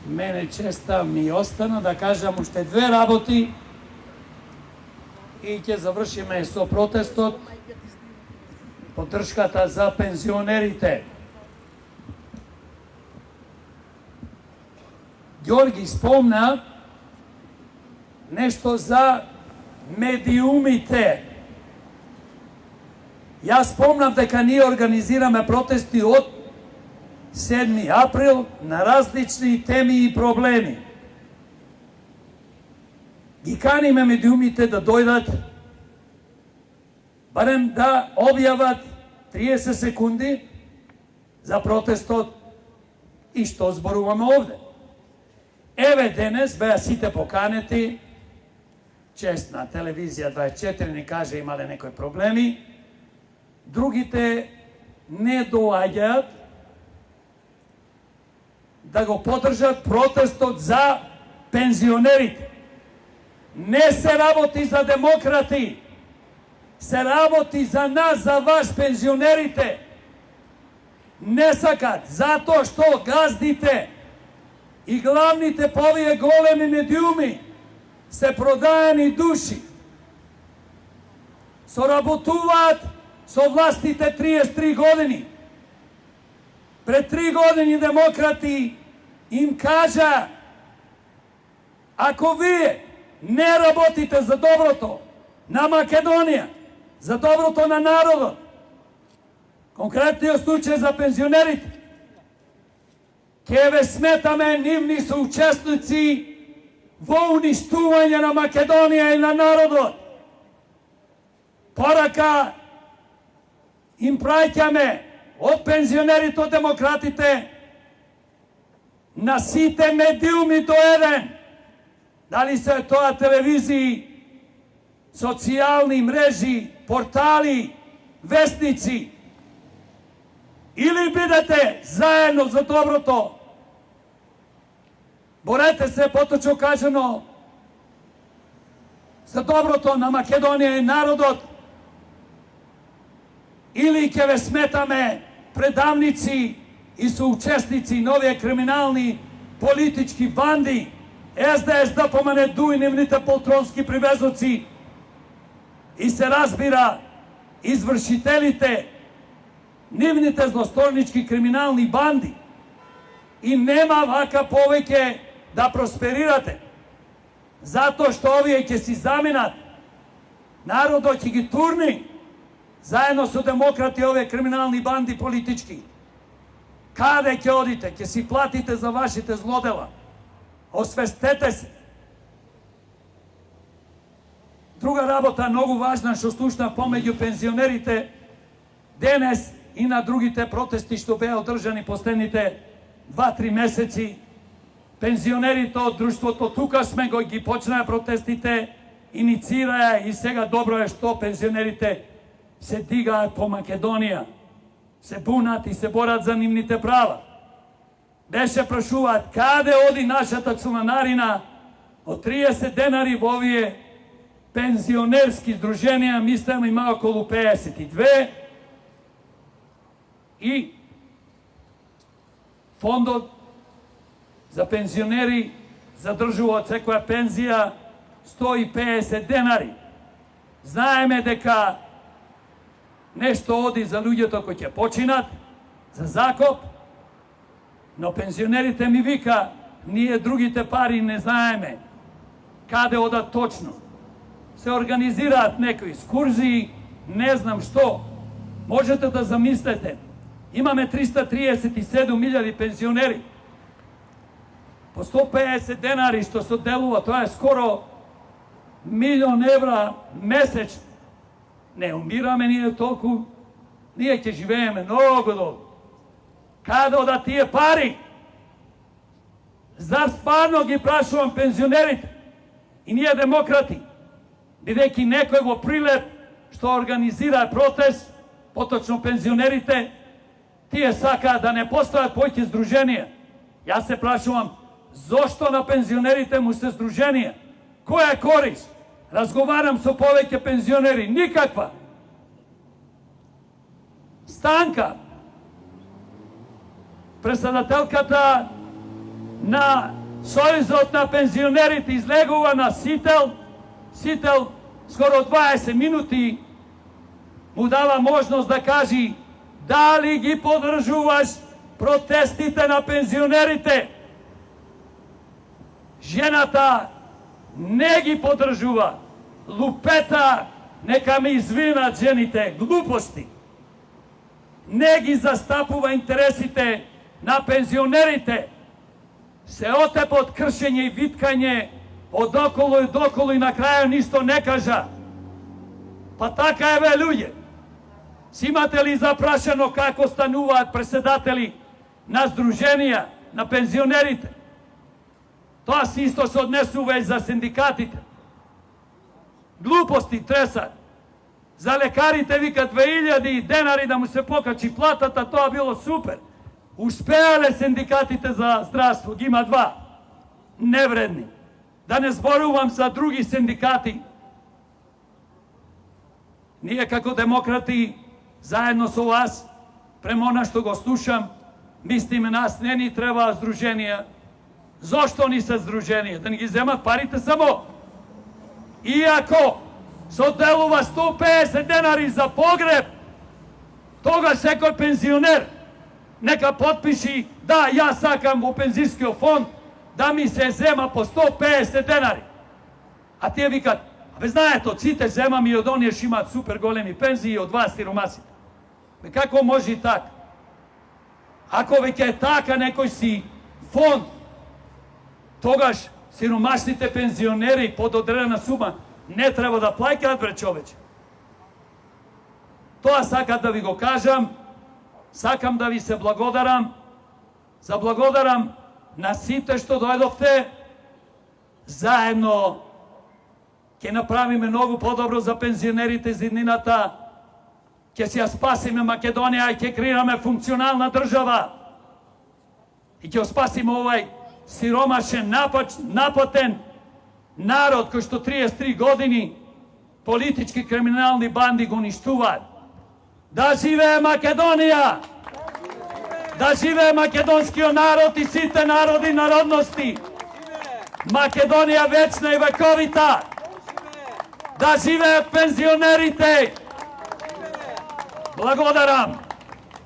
Мене честа ми остана да кажам уште две работи и ќе завршиме со протестот, поддршката за пензионерите. Ѓорги спомна нешто за медиумите. Јас спомнам дека ние организираме протести од 7 април на различни теми и проблеми. Ги каниме медиумите да дојдат, барем да објават 30 секунди за протестот и што зборуваме овде. Еве денес беа сите поканети, честна телевизија 24 ни каже имале некои проблеми, другите не доаѓаат да го поддржат протестот за пензионерите. Не се работи за демократи, се работи за нас, за вас, пензионерите. Не сакат, затоа што газдите и главните по овие големи медиуми се продаени души. Соработуваат со властите 33 години. Пред 3 години демократи им кажа: ако вие не работите за доброто на Македонија, за доброто на народот, конкретниот случај за пензионерите, ќе ве сметаме нивни соучесници во уништување на Македонија и на народот. Порака им праќаме од пензионерите, од демократите, на сите медиуми до еден, дали се тоа телевизии, социјални мрежи, портали, вестници, или бидете заедно за доброто, борете се, поточно кажано, за доброто на Македонија и народот, или ќе ве сметаме предавници и соучесници на овие криминални политички банди, СДС, ДПМН, ДУ и нивните полтронски привезоци, и се разбира извршителите, нивните злосторнички криминални банди, и нема вака повеќе да просперирате, затоа што овие ќе си заминат, народот ќе ги турни, заедно со демократи овие криминални банди политички. Каде ќе одите? Ќе си платите за вашите злодела. Освестете се. Друга работа многу важна што слушна помеѓу пензионерите денес и на другите протести што беа одржани последните 2-3 месеци. Пензионерите од друштвото тука сме го ги почнаа протестите, инициираа, и сега добро е што пензионерите се дигаат по Македонија, се бунат и се борат за нивните права. Беше прашуваат каде оди нашата членарина од 30 денари во овие пензионерски здруженија, мислам има околу 52, и фондот за пензионери задржува од секоја пензија 150 денари. Знаеме дека нешто оди за луѓето кои ќе починат, за закоп, но пензионерите ми вика, ние другите пари не знаеме каде одат точно. Се организираат некои екскурзии, не знам што. Можете да замислете, имаме 337.000 пензионери. По 150 денари што се делува, тоа е скоро 1.000.000 евра месечно. Не умираме ние толку, ние ќе живееме многу долго. Каде одат тие пари? Зар стварно ги прашувам пензионерите и ние демократи, бидејќи некој во Прилеп што организира протест, поточно пензионерите, тие сакаат да не постојат повеќе здруженија. Јас се прашувам, зошто на пензионерите му се здруженија? Која е корист? Разговарам со повеќе пензионери, никаква. Станка. председателката на Сојузот на пензионерите излегува на Сител скоро 20 минути му дава можност да каже дали ги поддржуваш протестите на пензионерите. Жената не ги поддржува. Лупета, нека ме извинат жените, глупости. Не ги застапува интересите на пензионерите. Се отепа од кршење и виткање од околу и доколу и на крају ништо не кажа. Па така е, бе, луѓе. Си имате ли запрашено како стануваат председатели на здруженија на пензионерите? Тоа си исто се однесува и за синдикатите. Глупости тресат. За лекарите викат 2000 денари да му се покачи платата, тоа било супер. Успеале синдикатите за здравство, ги има два. Невредни. Да не зборувам за други синдикати. Ние како демократи, заедно со вас, према она што го слушам, мислиме нас не ни треба здруженија. Зошто ни се здруженија? Да ни ги земат парите само. Иако се одделува 150 денари за погреб, тога секој пензионер нека потпиши, да, јас сакам во пензискиот фонд да ми се зема по 150 денари. А тие викат, абе знаете, од сите земам и од оние што имаат супер големи пензии и од вас сиромасите. Бе како може и така? Ако веќе е така некој си фонд, тогаш сиромашните пензионери под одредена сума не треба да плаќаат, бре човече. Тоа сакам да ви го кажам, сакам да ви се благодарам, заблагодарам на сите што дојдовте, заедно ќе направиме многу подобро за пензионерите за иднината, ќе си ја спасиме Македонија и ќе креираме функционална држава и ќе спасиме овај сиромашен, напатен народ кој што 33 години политички криминални банди го уништуваат. Да живее Македонија! Да живее македонскиот народ и сите народи и народности! Македонија вечна и вековита! Да живеат пензионерите! Благодарам!